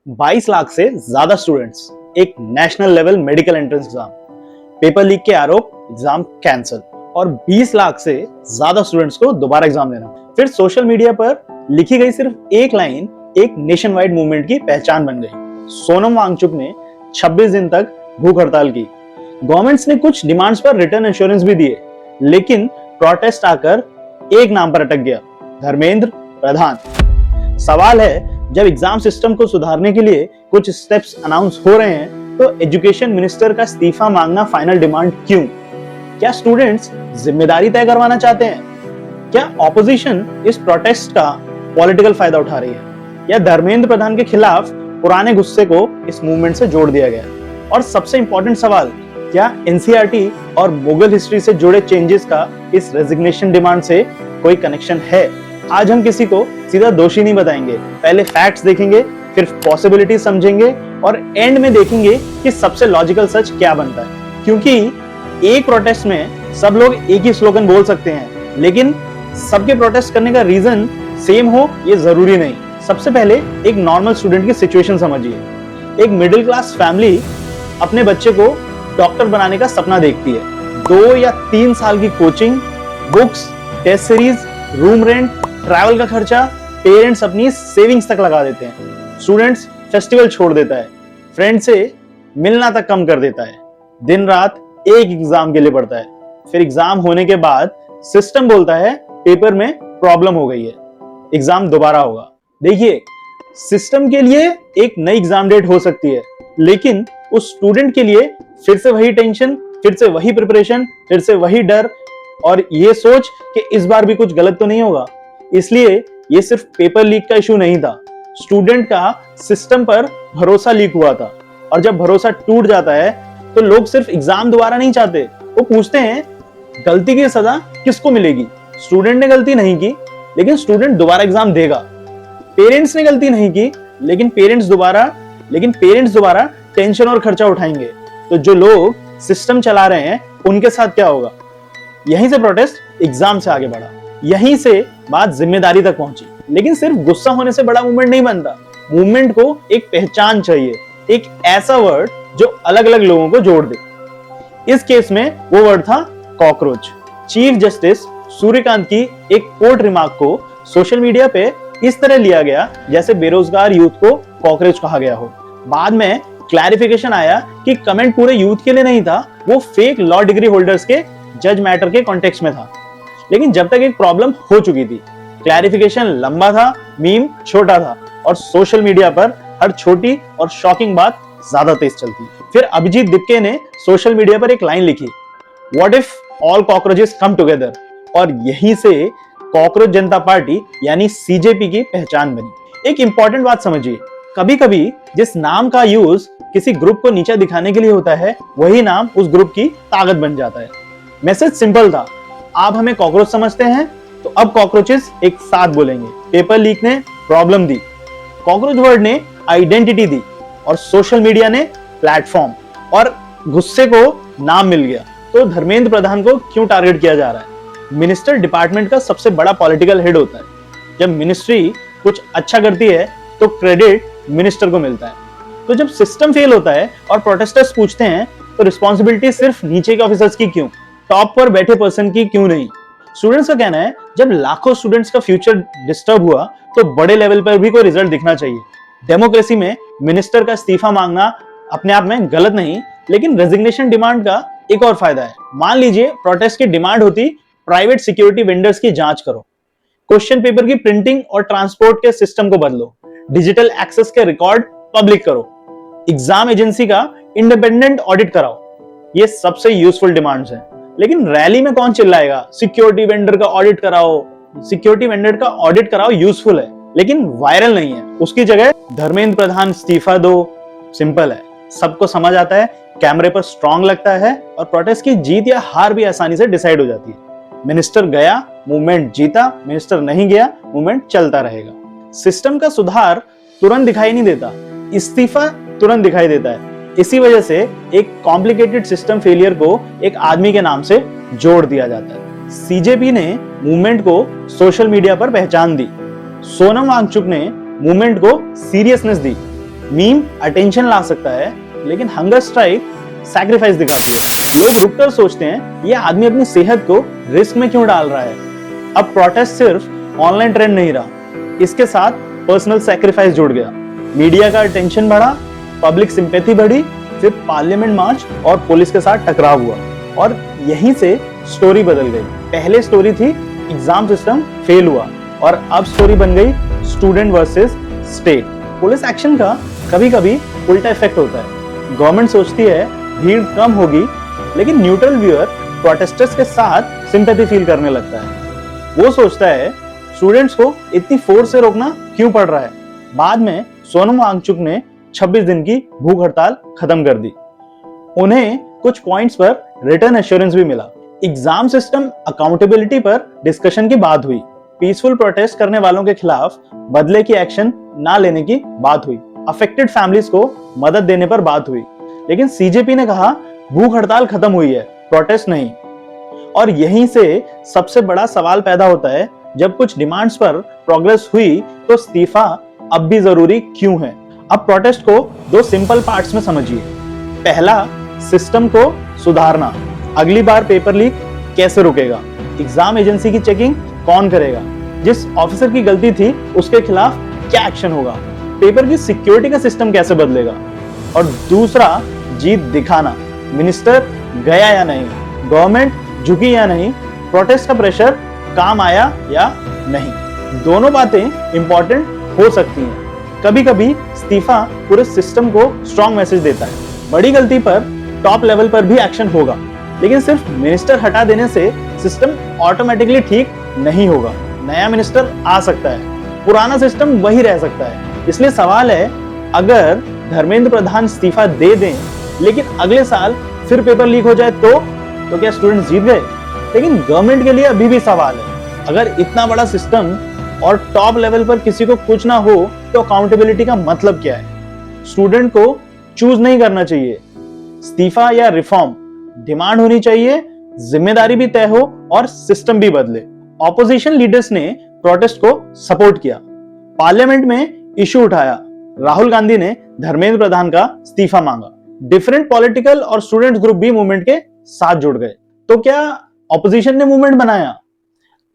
22 लाख से ज्यादा स्टूडेंट्स, एक national level medical entrance exam, paper leak के आरोप, एग्जाम कैंसिल और 20 लाख से ज्यादा स्टूडेंट्स को दोबारा एग्जाम देना। फिर सोशल मीडिया पर लिखी गई सिर्फ एक लाइन एक नेशन वाइड मूवमेंट की पहचान बन गई। सोनम वांगचुक ने 26 दिन तक भूख हड़ताल की। गवर्नमेंट्स ने कुछ डिमांड्स पर रिटर्न एश्योरेंस भी दिए, लेकिन प्रोटेस्ट आकर एक नाम पर अटक गया, धर्मेंद्र प्रधान। सवाल है, जब एग्जाम सिस्टम को सुधारने के लिए कुछ स्टेप्स अनाउंस हो रहे हैं, तो एजुकेशन मिनिस्टर का इस्तीफा मांगना फाइनल डिमांड क्यों? क्या स्टूडेंट्स जिम्मेदारी तय करवाना चाहते हैं? क्या ऑपोजिशन इस प्रोटेस्ट का पॉलिटिकल फायदा उठा रही है, या धर्मेंद्र प्रधान के खिलाफ पुराने गुस्से को इस मूवमेंट से जोड़ दिया गया? और सबसे इंपॉर्टेंट सवाल, क्या एनसीईआरटी और मुगल हिस्ट्री से जुड़े चेंजेस का इस रेजिग्नेशन डिमांड से कोई कनेक्शन है? आज हम किसी को सीधा दोषी नहीं बताएंगे, पहले फैक्ट्स देखेंगे, फिर पॉसिबिलिटी समझेंगे और एंड में देखेंगे कि सबसे लॉजिकल सच क्या बनता है। क्योंकि एक प्रोटेस्ट में सब लोग एक ही स्लोगन बोल सकते हैं, लेकिन सबके प्रोटेस्ट करने का रीजन सेम हो ये जरूरी नहीं। सबसे पहले एक नॉर्मल स्टूडेंट की सिचुएशन समझिए। एक मिडिल क्लास फैमिली अपने बच्चे को डॉक्टर बनाने का सपना देखती है। 2 या 3 साल की coaching, books, test series, room rent, travel का खर्चा पेरेंट्स अपनी सेविंग्स तक लगा देते हैं। स्टूडेंट्स फेस्टिवल छोड़ देता है, फ्रेंड से मिलना तक कम कर देता है, दिन रात एक एग्जाम के लिए पढ़ता है। फिर एग्जाम होने के बाद सिस्टम बोलता है पेपर में प्रॉब्लम हो गई है, एग्जाम दोबारा होगा। देखिए, सिस्टम के लिए एक नई एग्जाम डेट हो सकती है, लेकिन उस स्टूडेंट के लिए फिर से वही टेंशन, फिर से वही प्रिपरेशन, फिर से वही डर और ये सोच कि इस बार भी कुछ गलत तो नहीं होगा। इसलिए ये सिर्फ पेपर लीक का इशू नहीं था, स्टूडेंट का सिस्टम पर भरोसा लीक हुआ था। और जब भरोसा टूट जाता है तो लोग सिर्फ एग्जाम दोबारा नहीं चाहते, वो पूछते हैं गलती की सजा किसको मिलेगी? स्टूडेंट ने गलती नहीं की, लेकिन स्टूडेंट दोबारा एग्जाम देगा। पेरेंट्स ने गलती नहीं की, लेकिन पेरेंट्स दोबारा टेंशन और खर्चा उठाएंगे। तो जो लोग सिस्टम चला रहे हैं उनके साथ क्या होगा? यहीं से प्रोटेस्ट एग्जाम से आगे बढ़ा, यहीं से बात जिम्मेदारी तक पहुंची। लेकिन सिर्फ गुस्सा होने से बड़ा मूवमेंट नहीं बनता। मूवमेंट को एक पहचान चाहिए, एक ऐसा वर्ड जो अलग अलग लोगों को जोड़ दे। इस केस में वो वर्ड था कॉकरोच। चीफ जस्टिस सूर्यकांत की एक कोर्ट रिमार्क को सोशल मीडिया पे इस तरह लिया गया जैसे बेरोजगार यूथ को कॉकरोच कहा गया हो। बाद में क्लैरिफिकेशन आया कि कमेंट पूरे यूथ के लिए नहीं था, वो फेक लॉ डिग्री होल्डर्स के जज मैटर के कॉन्टेक्स्ट में था। लेकिन जब तक एक प्रॉब्लम हो चुकी थी, क्लैरिफिकेशन लंबा था, मीम छोटा था और सोशल मीडिया पर हर छोटी और शॉकिंग बात ज्यादा तेज चलती। फिर अभिजीत दिपके ने सोशल मीडिया पर एक लाइन लिखी, what if all cockroaches come together, और यहीं से कॉकरोच जनता पार्टी यानी सीजेपी की पहचान बनी। एक इंपॉर्टेंट बात समझिए, कभी कभी जिस नाम का यूज किसी ग्रुप को नीचा दिखाने के लिए होता है, वही नाम उस ग्रुप की ताकत बन जाता है। मैसेज सिंपल था, आप हमें कॉकरोच समझते हैं तो अब कॉकरोचेस एक साथ बोलेंगे। पेपर लीक ने प्रॉब्लम दी, कॉकरोच वर्ड ने आइडेंटिटी दी और सोशल मीडिया ने प्लेटफॉर्म, और गुस्से को नाम मिल गया। तो धर्मेंद्र प्रधान को क्यों टारगेट किया जा रहा है? मिनिस्टर डिपार्टमेंट का सबसे बड़ा पॉलिटिकल हेड होता है। जब मिनिस्ट्री कुछ अच्छा करती है तो क्रेडिट मिनिस्टर को मिलता है। तो जब सिस्टम फेल होता है और प्रोटेस्टर्स पूछते हैं तो रिस्पॉन्सिबिलिटी सिर्फ नीचे के ऑफिसर्स की क्यों, टॉप पर बैठे पर्सन की क्यों नहीं? स्टूडेंट्स का कहना है, जब लाखों स्टूडेंट्स का फ्यूचर डिस्टर्ब हुआ तो बड़े लेवल पर भी कोई रिजल्ट दिखना चाहिए। डेमोक्रेसी में मिनिस्टर का इस्तीफा मांगना अपने आप में गलत नहीं, लेकिन रेजिग्नेशन डिमांड का एक और फायदा है। मान लीजिए प्रोटेस्ट की डिमांड होती, प्राइवेट सिक्योरिटी वेंडर्स की जांच करो, क्वेश्चन पेपर की प्रिंटिंग और ट्रांसपोर्ट के सिस्टम को बदलो, डिजिटल एक्सेस के रिकॉर्ड पब्लिक करो, एग्जाम एजेंसी का इंडिपेंडेंट ऑडिट कराओ। ये सबसे यूजफुल डिमांड्स हैं। लेकिन रैली में कौन चिल्लाएगा सिक्योरिटी वेंडर का ऑडिट कराओ? सिक्योरिटी वेंडर का ऑडिट कराओ यूजफुल है, लेकिन वायरल नहीं है। उसकी जगह धर्मेंद्र प्रधान इस्तीफा दो, सिंपल है, सबको समझ आता है, कैमरे पर स्ट्रॉन्ग लगता है और प्रोटेस्ट की जीत या हार भी आसानी से डिसाइड हो जाती है। मिनिस्टर गया, मूवमेंट जीता, मिनिस्टर नहीं गया, मूवमेंट चलता रहेगा। सिस्टम का सुधार तुरंत दिखाई नहीं देता, इस्तीफा तुरंत दिखाई देता है। इसी वजह से एक कॉम्प्लिकेटेड सिस्टम फेलियर को एक आदमी के नाम से जोड़ दिया जाता है। सीजेपी ने मूवमेंट को सोशल मीडिया पर पहचान दी, सोनम वांगचुक ने मूवमेंट को सीरियसनेस दी, मीम अटेंशन ला सकता है, लेकिन हंगर स्ट्राइक सैक्रिफाइस दिखाती है। लोग रुककर सोचते हैं ये आदमी अपनी सेहत को रिस्क में क्यों डाल रहा है। अब प्रोटेस्ट सिर्फ ऑनलाइन ट्रेंड नहीं रहा, इसके साथ पर्सनल सैक्रिफाइस जुड़ गया। मीडिया का अटेंशन बढ़ा, पब्लिक सिंपैथी बढ़ी, फिर पार्लियामेंट मार्च और पुलिस के साथ टकराव हुआ और यहीं से स्टोरी बदल गई। पहले स्टोरी थी एग्जाम सिस्टम फेल हुआ और अब स्टोरी बन गई student versus state. Police action का कभी कभी उल्टा इफेक्ट होता है। गवर्नमेंट सोचती है भीड़ कम होगी, लेकिन न्यूट्रल व्यूअर प्रोटेस्टर्स के साथ सिंपैथी फील करने लगता है। वो सोचता है स्टूडेंट्स को इतनी फोर्स से रोकना क्यों पड़ रहा है। बाद में सोनम वांगचुक ने 26 दिन की भूख हड़ताल खत्म कर दी। उन्हें कुछ पॉइंट्स पर रिटर्न एश्योरेंस भी मिला। एग्जाम सिस्टम अकाउंटेबिलिटी पर डिस्कशन की बात हुई। पीसफुल प्रोटेस्ट करने वालों के खिलाफ बदले की एक्शन ना लेने की बात हुई। अफेक्टेड फैमिलीज को मदद देने पर बात हुई। लेकिन सीजेपी ने कहा भूख हड़ताल खत्म हुई है, प्रोटेस्ट नहीं। और यहीं से सबसे बड़ा सवाल पैदा होता है, जब कुछ डिमांड्स पर प्रोग्रेस हुई तो इस्तीफा अब भी जरूरी क्यों है। अब प्रोटेस्ट को दो सिंपल पार्ट्स में समझिए। पहला, सिस्टम को सुधारना। अगली बार पेपर लीक कैसे रुकेगा, एग्जाम एजेंसी की चेकिंग कौन करेगा, जिस ऑफिसर की गलती थी उसके खिलाफ क्या एक्शन होगा, पेपर की सिक्योरिटी का सिस्टम कैसे बदलेगा। और दूसरा, जीत दिखाना। मिनिस्टर गया या नहीं, गवर्नमेंट झुकी या नहीं, प्रोटेस्ट का प्रेशर काम आया या नहीं। दोनों बातें इंपॉर्टेंट हो सकती हैं। कभी कभी इस्तीफा पूरे सिस्टम को स्ट्रॉन्ग मैसेज देता है। बड़ी गलती पर टॉप लेवल पर भी एक्शन होगा, लेकिन सिर्फ मिनिस्टर हटा देने से सिस्टम ऑटोमेटिकली ठीक नहीं होगा। नया मिनिस्टर आ सकता है, पुराना सिस्टम वही रह सकता है। इसलिए सवाल है, अगर धर्मेंद्र प्रधान इस्तीफा दे दें लेकिन अगले साल फिर पेपर लीक हो जाए तो क्या स्टूडेंट्स जीत गए। लेकिन गवर्नमेंट के लिए अभी भी सवाल है, अगर इतना बड़ा सिस्टम और टॉप लेवल पर किसी को कुछ ना हो तो अकाउंटेबिलिटी का मतलब क्या है। स्टूडेंट को चूज नहीं करना चाहिए, इस्तीफा या रिफॉर्म। डिमांड होनी चाहिए, जिम्मेदारी भी तय हो और सिस्टम भी बदले। ऑपोजिशन लीडर्स ने प्रोटेस्ट को सपोर्ट किया, पार्लियामेंट में इशू उठाया। राहुल गांधी ने धर्मेंद्र प्रधान का इस्तीफा मांगा। डिफरेंट पॉलिटिकल और स्टूडेंट ग्रुप भी मूवमेंट के साथ जुड़ गए। तो क्या ऑपोजिशन ने मूवमेंट बनाया?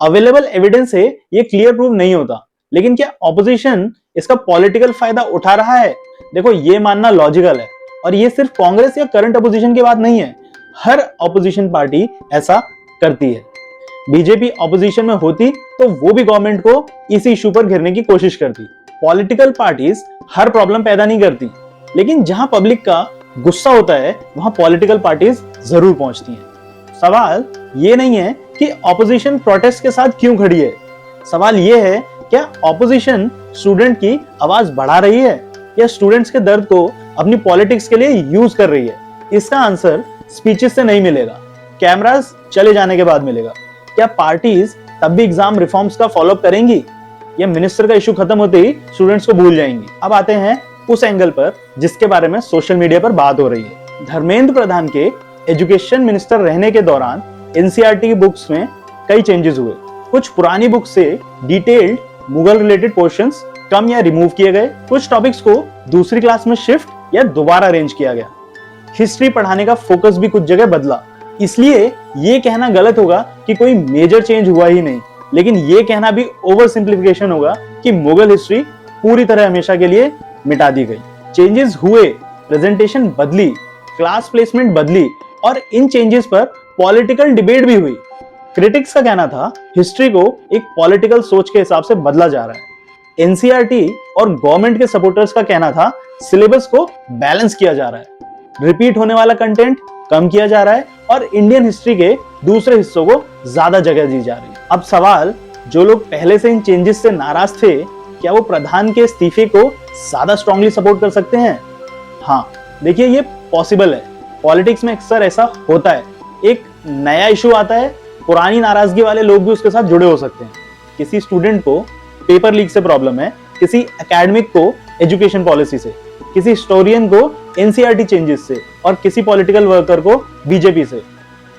अवेलेबल एविडेंस से ये क्लियर प्रूव नहीं होता, लेकिन क्या ऑपोजिशन इसका पॉलिटिकल फायदा उठा रहा है? देखो, ये मानना लॉजिकल है और ये सिर्फ कांग्रेस या करंट ऑपोजिशन की बात नहीं है। हर ऑपोजिशन पार्टी ऐसा करती है। बीजेपी ऑपोजिशन में होती तो वो भी गवर्नमेंट को इसी इशू पर घेरने की कोशिश करती। पॉलिटिकल पार्टीज हर प्रॉब्लम पैदा नहीं करती, लेकिन जहां पब्लिक का गुस्सा होता है वहां पॉलिटिकल पार्टीज जरूर पहुंचती हैं। सवाल ये नहीं है कि ऑपोजिशन प्रोटेस्ट के साथ क्यों खड़ी है, सवाल ये है क्या ऑपोजिशन स्टूडेंट की आवाज बढ़ा रही है या स्टूडेंट्स के दर्द को अपनी पॉलिटिक्स के लिए यूज कर रही है। इसका आंसर स्पीचेस से नहीं मिलेगा, कैमरास चले जाने के बाद मिलेगा। क्या पार्टीज तब भी एग्जाम रिफॉर्म्स का फॉलोअप करेंगी या मिनिस्टर का इशू खत्म होते ही स्टूडेंट्स को भूल जाएंगी? अब आते हैं उस एंगल पर जिसके बारे में सोशल मीडिया पर बात हो रही है। धर्मेंद्र प्रधान के एजुकेशन मिनिस्टर रहने के दौरान एनसीईआरटी की बुक्स में कई चेंजेस हुए। कुछ पुरानी बुक से डिटेल्ड मुगल रिलेटेड पोर्शंस कम या रिमूव किए गए। कुछ टॉपिक्स को दूसरी क्लास में शिफ्ट या दोबारा अरेंज किया गया। हिस्ट्री पढ़ाने का फोकस भी कुछ जगह बदला। इसलिए ये कहना गलत होगा कि कोई मेजर चेंज हुआ ही नहीं, लेकिन ये कहना भी ओवर सिंप्लीफिकेशन होगा कि मुगल हिस्ट्री पूरी तरह हमेशा के लिए मिटा दी गई। चेंजेस हुए, प्रेजेंटेशन बदली, क्लास प्लेसमेंट बदली और इन चेंजेस पर पॉलिटिकल डिबेट भी हुई। क्रिटिक्स का कहना था हिस्ट्री को एक पॉलिटिकल सोच के हिसाब से बदला जा रहा है। एनसीईआरटी और गवर्नमेंट के सपोर्टर्स का कहना था सिलेबस को बैलेंस किया जा रहा है, रिपीट होने वाला कंटेंट कम किया जा रहा है और इंडियन हिस्ट्री के दूसरे हिस्सों को ज्यादा जगह दी जा रही है। अब सवाल, जो लोग पहले से इन चेंजेस से नाराज थे, क्या वो प्रधान के इस्तीफे को ज्यादा स्ट्रांगली सपोर्ट कर सकते हैं? हाँ, देखिए ये पॉसिबल है। पॉलिटिक्स में अक्सर ऐसा होता है, एक नया इशू आता है, पुरानी नाराजगी वाले लोग भी उसके साथ जुड़े हो सकते हैं। किसी स्टूडेंट को पेपर लीक से प्रॉब्लम है, किसी एकेडमिक को एजुकेशन पॉलिसी से, किसी हिस्टोरियन को एनसीईआरटी चेंजेस से और किसी पॉलिटिकल वर्कर को बीजेपी से।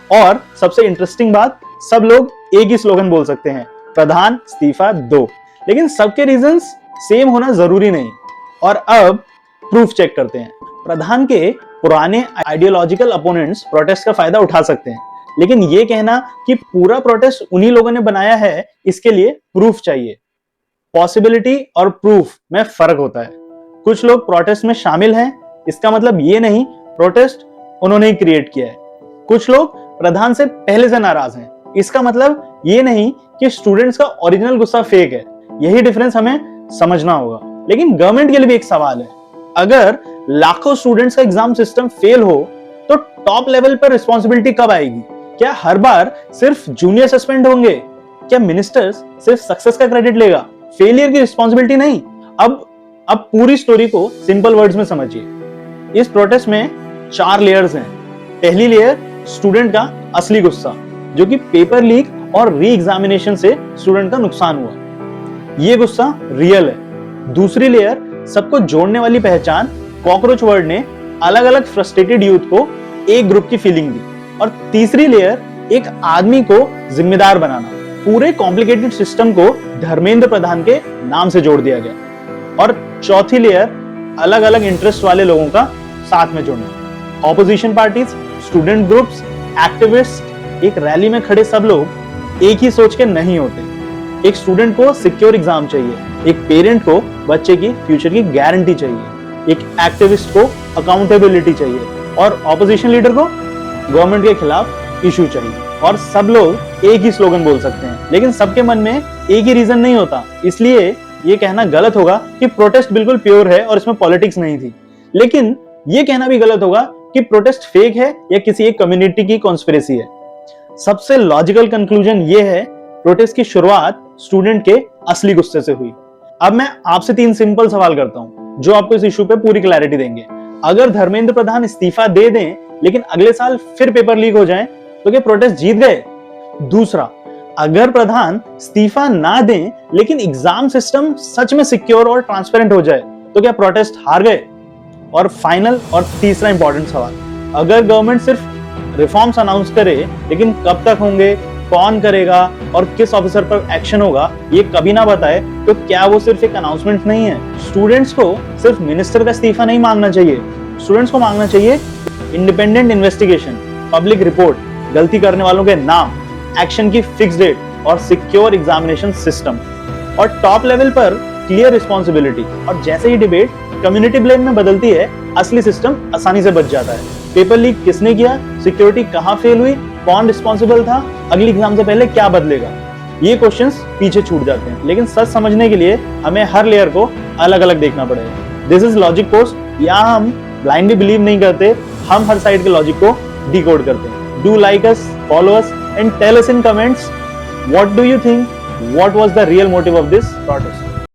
और सबसे इंटरेस्टिंग बात, सब लोग एक ही स्लोगन बोल सकते हैं, प्रधान इस्तीफा दो, लेकिन सबके रीजंस सेम होना जरूरी नहीं। और अब प्रूफ चेक करते हैं। प्रधान के पुराने आइडियोलॉजिकल अपोनेंट्स प्रोटेस्ट का फायदा उठा सकते हैं, लेकिन ये कहना कि पूरा प्रोटेस्ट उन्हीं लोगों ने बनाया है, इसके लिए प्रूफ चाहिए। पॉसिबिलिटी और प्रूफ में फर्क होता है। कुछ लोग प्रोटेस्ट में शामिल हैं, इसका मतलब ये नहीं प्रोटेस्ट उन्होंने ही क्रिएट किया है। कुछ लोग प्रधान से पहले से नाराज हैं, इसका मतलब ये नहीं कि स्टूडेंट्स का ओरिजिनल गुस्सा फेक है। यही डिफरेंस हमें समझना होगा। लेकिन गवर्नमेंट के लिए भी एक सवाल है, अगर लाखों स्टूडेंट्स का एग्जाम सिस्टम फेल हो तो टॉप लेवल पर रिस्पॉन्सिबिलिटी कब आएगी? क्या हर बार सिर्फ जूनियर सस्पेंड होंगे? क्या मिनिस्टर्स सिर्फ सक्सेस का क्रेडिट लेगा, फेलियर की रिस्पॉन्सिबिलिटी नहीं? अब पूरी स्टोरी को सिंपल वर्ड्स में समझिए। इस प्रोटेस्ट में 4 लेयर्स हैं। पहली लेयर स्टूडेंट का असली गुस्सा, जो कि पेपर लीक और री एग्जामिनेशन से स्टूडेंट का नुकसान हुआ। ये गुस्सा रियल है। दूसरी लेयर सबको जोड़ने वाली पहचान, कॉकरोच वर्ड ने अलग अलग फ्रस्ट्रेटेड यूथ को एक ग्रुप की फीलिंग दी। और तीसरी लेयर एक आदमी को जिम्मेदार बनाना, पूरे कॉम्प्लिकेटेड सिस्टम को धर्मेंद्र प्रधान के नाम से जोड़ दिया गया। और चौथी लेयर अलग अलग इंटरेस्ट वाले लोगों का साथ में जोड़ना, opposition parties, student groups, activist. एक रैली में खड़े सब लोग एक ही सोच के नहीं होते। एक स्टूडेंट को सिक्योर एग्जाम चाहिए, एक पेरेंट को बच्चे की फ्यूचर की गारंटी चाहिए, एक एक्टिविस्ट को अकाउंटेबिलिटी चाहिए और ऑपोजिशन लीडर को गवर्नमेंट के खिलाफ इशू चाहिए। और सब लोग एक ही स्लोगन बोल सकते हैं, लेकिन सबके मन में एक ही रीजन नहीं होता। इसलिए ये कहना गलत होगा कि प्रोटेस्ट बिल्कुल प्योर है और इसमें पॉलिटिक्स नहीं थी। लेकिन ये कहना भी गलत होगा कि प्रोटेस्ट फेक है या किसी एक कम्युनिटी की कॉन्स्पिरेसी है। सबसे लॉजिकल कंक्लूजन ये है, प्रोटेस्ट की शुरुआत स्टूडेंट के असली गुस्से से हुई। अब मैं आपसे 3 सिंपल सवाल करता हूं जो आपको इस इशू पे पूरी क्लैरिटी देंगे। अगर धर्मेंद्र प्रधान इस्तीफा दे दें लेकिन अगले साल फिर पेपर लीक हो जाए तो क्या प्रोटेस्ट जीत गए? दूसरा, अगर प्रधान इस्तीफा ना दें लेकिन एग्जाम सिस्टम सच में सिक्योर और ट्रांसपेरेंट हो जाए तो क्या प्रोटेस्ट हार गए? और फाइनल और तीसरा इंपॉर्टेंट सवाल, अगर गवर्नमेंट सिर्फ रिफॉर्म्स अनाउंस करे लेकिन कब तक होंगे, कौन करेगा और किस ऑफिसर पर एक्शन होगा ये कभी ना बताए तो क्या वो सिर्फ एक अनाउंसमेंट नहीं है? स्टूडेंट्स को सिर्फ मिनिस्टर का इस्तीफा नहीं मांगना चाहिए, स्टूडेंट्स को मांगना चाहिए इंडिपेंडेंट इन्वेस्टिगेशन, पब्लिक रिपोर्ट, गलती करने वालों के नाम, एक्शन की फिक्स डेट और सिक्योर एग्जामिनेशन सिस्टम, और टॉप लेवल पर क्लियर रिस्पॉन्सिबिलिटी। और जैसे ही डिबेट कम्युनिटी ब्लेम में बदलती है, असली सिस्टम आसानी से बच जाता है। पेपर लीक किसने किया, सिक्योरिटी कहां फेल हुई, कौन रिस्पॉन्सिबल था, अगली एग्जाम से पहले क्या बदलेगा, ये क्वेश्चंस पीछे छूट जाते हैं। लेकिन सच समझने के लिए हमें हर लेयर को अलग अलग देखना पड़ेगा। This is logic post. यहाँ हम ब्लाइंडली बिलीव नहीं करते, हम हर साइड के लॉजिक को डिकोड करते हैं। Do like us, follow us and tell us in comments what do you think, what was the real motive of this protest.